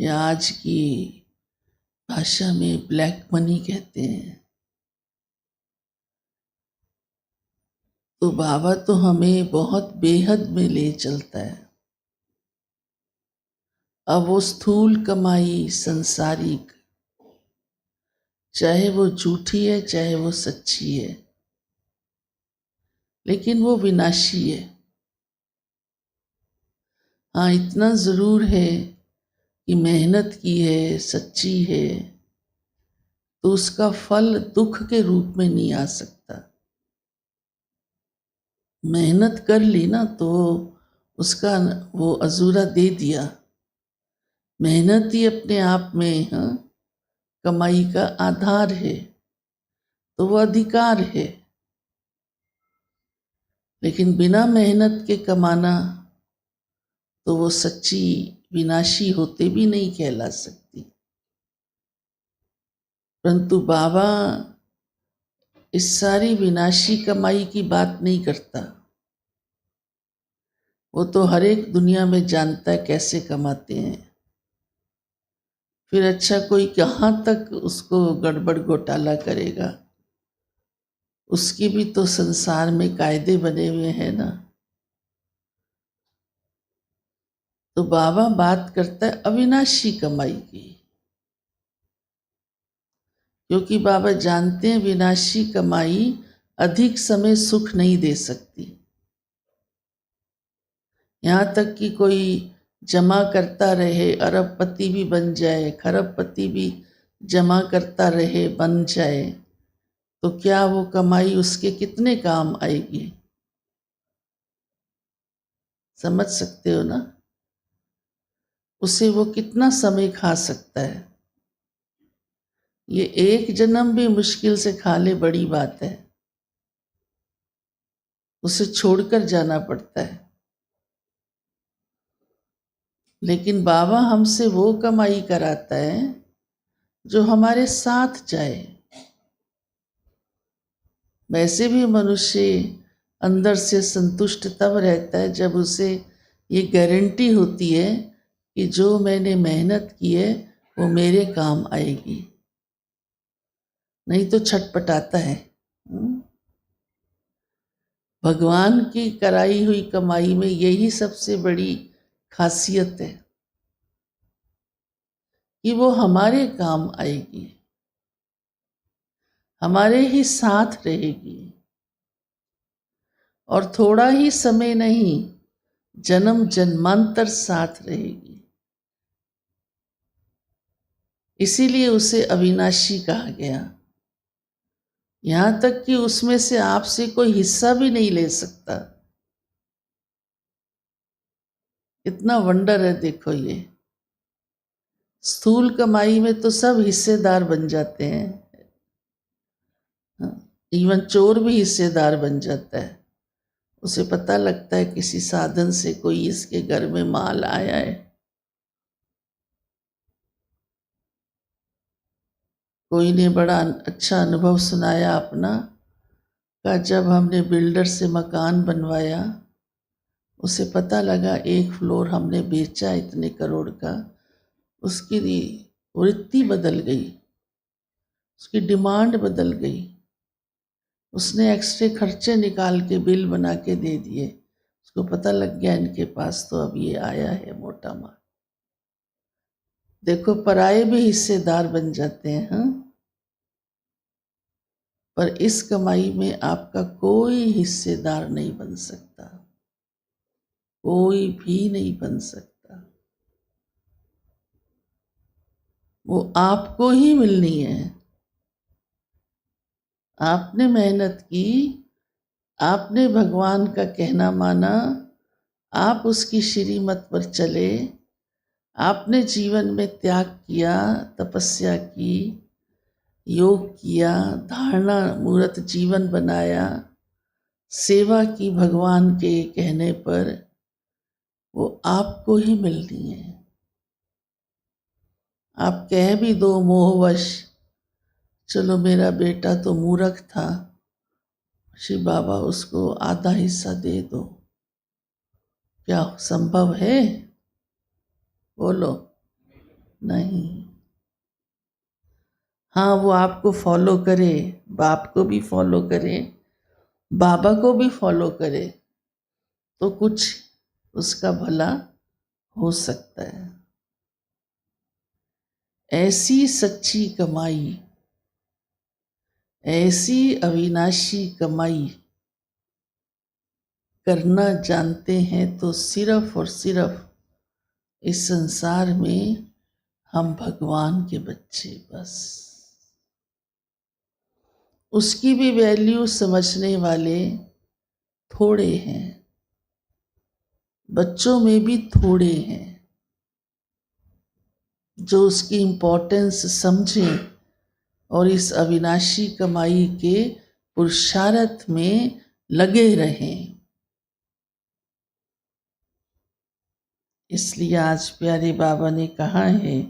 या आज की भाषा में ब्लैक मनी कहते हैं। तो बाबा तो हमें बहुत बेहद में ले चलता है। अब वो स्थूल कमाई संसारिक, चाहे वो झूठी है चाहे वो सच्ची है, लेकिन वो विनाशी है। हाँ, इतना जरूर है कि मेहनत की है, सच्ची है, तो उसका फल दुख के रूप में नहीं आ सकता। मेहनत कर ली ना तो उसका वो अजूरा दे दिया। मेहनत ही अपने आप में, हाँ, कमाई का आधार है, तो वो अधिकार है। लेकिन बिना मेहनत के कमाना तो वो सच्ची विनाशी होते भी नहीं कहला सकती। परंतु बाबा इस सारी विनाशी कमाई की बात नहीं करता। वो तो हर एक दुनिया में जानता है कैसे कमाते हैं। फिर अच्छा, कोई कहाँ तक उसको गड़बड़ घोटाला करेगा? उसके भी तो संसार में कायदे बने हुए हैं ना। तो बाबा बात करता है अविनाशी कमाई की, क्योंकि बाबा जानते हैं विनाशी कमाई अधिक समय सुख नहीं दे सकती। यहाँ तक कि कोई जमा करता रहे, अरबपति भी बन जाए, खरबपति भी जमा करता रहे, बन जाए, तो क्या वो कमाई उसके कितने काम आएगी? समझ सकते हो ना? उसे वो कितना समय खा सकता है? ये एक जन्म भी मुश्किल से खा ले, बड़ी बात है। उसे छोड़कर जाना पड़ता है। लेकिन बाबा हमसे वो कमाई कराता है जो हमारे साथ जाए। वैसे भी मनुष्य अंदर से संतुष्ट तब रहता है जब उसे ये गारंटी होती है कि जो मैंने मेहनत की है वो मेरे काम आएगी। नहीं तो छटपटाता है। भगवान की कराई हुई कमाई में यही सबसे बड़ी खासियत है कि वो हमारे काम आएगी, हमारे ही साथ रहेगी, और थोड़ा ही समय नहीं, जन्म जन्मांतर साथ रहेगी। इसीलिए उसे अविनाशी कहा गया। यहां तक कि उसमें से आपसे कोई हिस्सा भी नहीं ले सकता। इतना वंडर है, देखो ये। स्थूल कमाई में तो सब हिस्सेदार बन जाते हैं। इवन चोर भी हिस्सेदार बन जाता है। उसे पता लगता है किसी साधन से कोई इसके घर में माल आया है। कोई ने बड़ा अच्छा अनुभव सुनाया अपना, का जब हमने बिल्डर से मकान बनवाया, उसे पता लगा एक फ्लोर हमने बेचा इतने करोड़ का, उसकी वृत्ति बदल गई, उसकी डिमांड बदल गई। उसने एक्स्ट्रे खर्चे निकाल के बिल बना के दे दिए। उसको पता लग गया इनके पास तो अब ये आया है मोटा माल। देखो, पराये भी हिस्सेदार बन जाते हैं। हाँ, पर इस कमाई में आपका कोई हिस्सेदार नहीं बन सकता, कोई भी नहीं बन सकता। वो आपको ही मिलनी है। आपने मेहनत की, आपने भगवान का कहना माना, आप उसकी श्रीमत पर चले, आपने जीवन में त्याग किया, तपस्या की, योग किया, धारणा मूर्त जीवन बनाया, सेवा की भगवान के कहने पर, वो आपको ही मिलनी है। आप कह भी दो मोहवश, चलो मेरा बेटा तो मूर्ख था, शिव बाबा उसको आधा हिस्सा दे दो, क्या संभव है? बोलो। नहीं। हाँ, वो आपको फॉलो करे, बाप को भी फॉलो करे, बाबा को भी फॉलो करे, तो कुछ उसका भला हो सकता है। ऐसी सच्ची कमाई, ऐसी अविनाशी कमाई करना जानते हैं तो सिर्फ और सिर्फ इस संसार में हम भगवान के बच्चे, बस। उसकी भी वैल्यू समझने वाले थोड़े हैं, बच्चों में भी थोड़े हैं जो उसकी इम्पोर्टेंस समझें और इस अविनाशी कमाई के पुरुषार्थ में लगे रहें। इसलिए आज प्यारे बाबा ने कहा है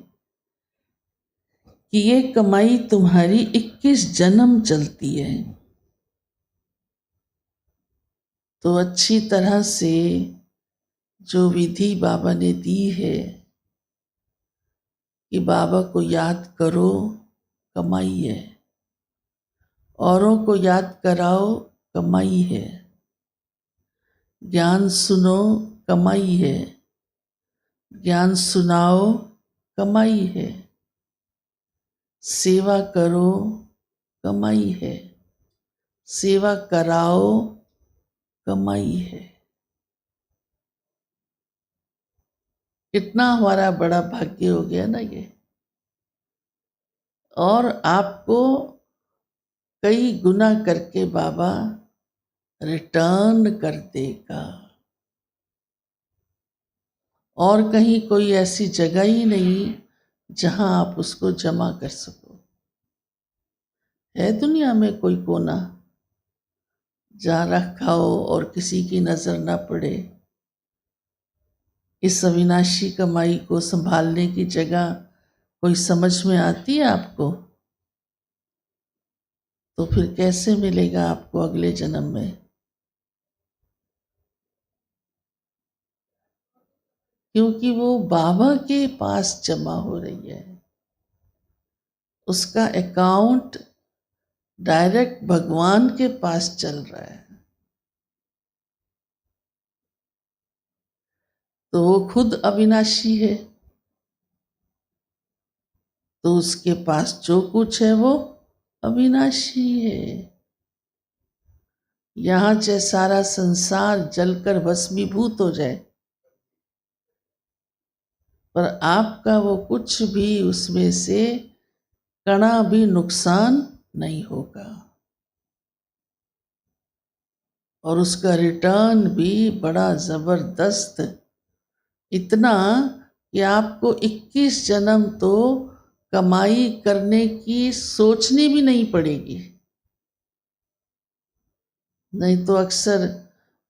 कि ये कमाई तुम्हारी 21 जन्म चलती है, तो अच्छी तरह से जो विधि बाबा ने दी है कि बाबा को याद करो, कमाई है। औरों को याद कराओ, कमाई है। ज्ञान सुनो, कमाई है। ज्ञान सुनाओ, कमाई है। सेवा करो, कमाई है। सेवा कराओ, कमाई है। कितना हमारा बड़ा भाग्य हो गया ना ये। और आपको कई गुना करके बाबा रिटर्न कर देगा। और कहीं कोई ऐसी जगह ही नहीं जहां आप उसको जमा कर सको। है दुनिया में कोई कोना जहां रखा हो और किसी की नजर ना पड़े? इस अविनाशी कमाई को संभालने की जगह कोई समझ में आती है आपको? तो फिर कैसे मिलेगा आपको अगले जन्म में? क्योंकि वो बाबा के पास जमा हो रही है। उसका अकाउंट डायरेक्ट भगवान के पास चल रहा है। तो वो खुद अविनाशी है, तो उसके पास जो कुछ है वो अविनाशी है। यहां चाहे सारा संसार जलकर भस्मीभूत हो जाए, पर आपका वो कुछ भी उसमें से कणा भी नुकसान नहीं होगा। और उसका रिटर्न भी बड़ा जबरदस्त, इतना कि आपको 21 जन्म तो कमाई करने की सोचनी भी नहीं पड़ेगी। नहीं तो अक्सर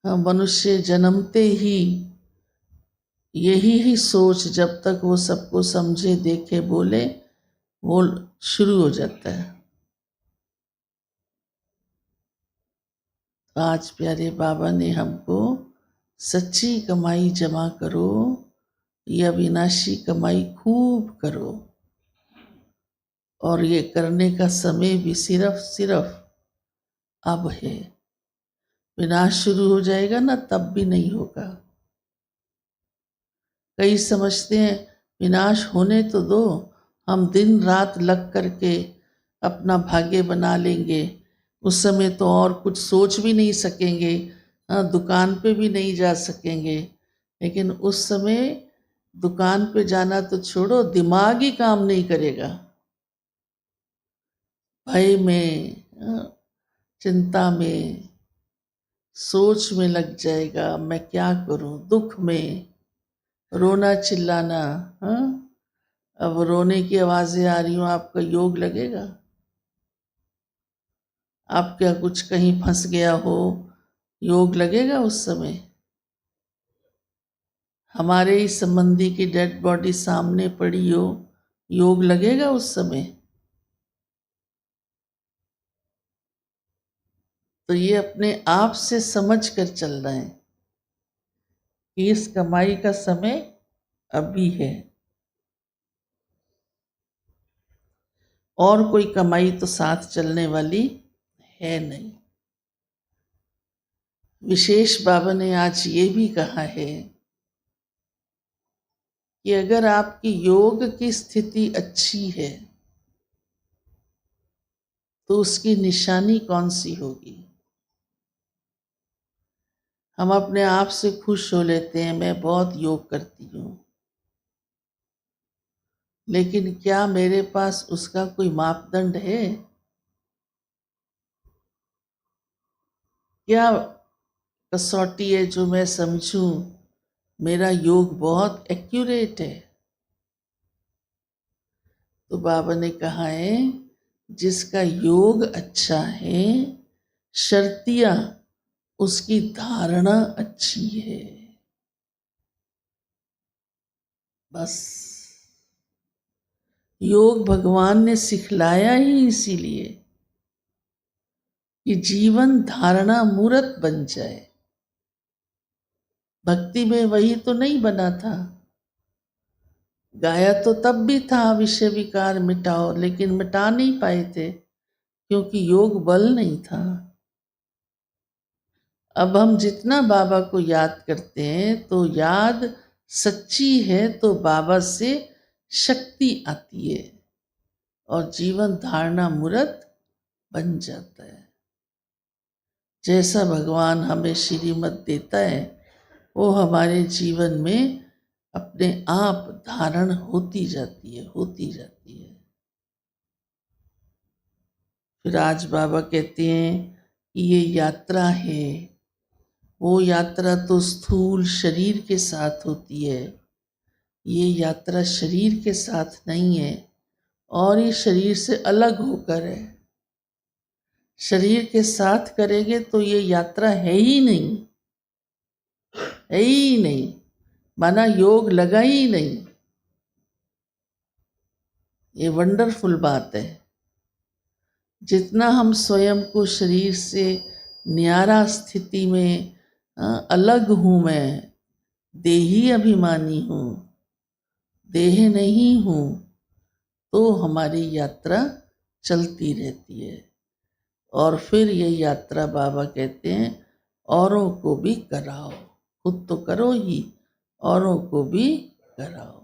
मनुष्य जन्मते ही यही सोच, जब तक वो सबको समझे, देखे, बोले, वो शुरू हो जाता है। आज प्यारे बाबा ने हमको सच्ची कमाई जमा करो, या विनाशी कमाई खूब करो। और ये करने का समय भी सिर्फ सिर्फ अब है। विनाश शुरू हो जाएगा ना, तब भी नहीं होगा। कई समझते हैं विनाश होने तो दो, हम दिन रात लग करके अपना भाग्य बना लेंगे, उस समय तो और कुछ सोच भी नहीं सकेंगे, दुकान पे भी नहीं जा सकेंगे। लेकिन उस समय दुकान पे जाना तो छोड़ो, दिमाग ही काम नहीं करेगा। भय में, चिंता में, सोच में लग जाएगा, मैं क्या करूं, दुख में रोना चिल्लाना। हाँ, अब रोने की आवाजें आ रही हो, आपका योग लगेगा? आप क्या कुछ कहीं फंस गया हो, योग लगेगा उस समय? हमारे ही संबंधी की डेड बॉडी सामने पड़ी हो, योग लगेगा उस समय? तो ये अपने आप से समझ कर चल रहे हैं कि इस कमाई का समय अभी है। और कोई कमाई तो साथ चलने वाली है नहीं। विशेष बाबा ने आज ये भी कहा है कि अगर आपकी योग की स्थिति अच्छी है तो उसकी निशानी कौन सी होगी। हम अपने आप से खुश हो लेते हैं, मैं बहुत योग करती हूँ, लेकिन क्या मेरे पास उसका कोई मापदंड है? क्या कसौटी है जो मैं समझूं मेरा योग बहुत एक्यूरेट है? तो बाबा ने कहा है जिसका योग अच्छा है, शर्तियां उसकी धारणा अच्छी है। बस योग भगवान ने सिखलाया ही इसीलिए कि जीवन धारणा मूर्त बन जाए। भक्ति में वही तो नहीं बना था। गाया तो तब भी था विषय विकार मिटाओ, लेकिन मिटा नहीं पाए थे क्योंकि योग बल नहीं था। अब हम जितना बाबा को याद करते हैं तो याद सच्ची है तो बाबा से शक्ति आती है और जीवन धारणा मूर्त बन जाता है। जैसा भगवान हमें श्रीमत देता है वो हमारे जीवन में अपने आप धारण होती जाती है, होती जाती है। फिर आज बाबा कहते हैं कि ये यात्रा है, वो यात्रा तो स्थूल शरीर के साथ होती है, ये यात्रा शरीर के साथ नहीं है और ये शरीर से अलग होकर है। शरीर के साथ करेंगे तो ये यात्रा है ही नहीं, है ही नहीं, माना योग लगा ही नहीं। ये वंडरफुल बात है। जितना हम स्वयं को शरीर से न्यारा स्थिति में अलग हूँ, मैं देही अभिमानी हूँ, देह नहीं हूँ, तो हमारी यात्रा चलती रहती है। और फिर ये यात्रा बाबा कहते हैं औरों को भी कराओ, खुद तो करो ही, औरों को भी कराओ।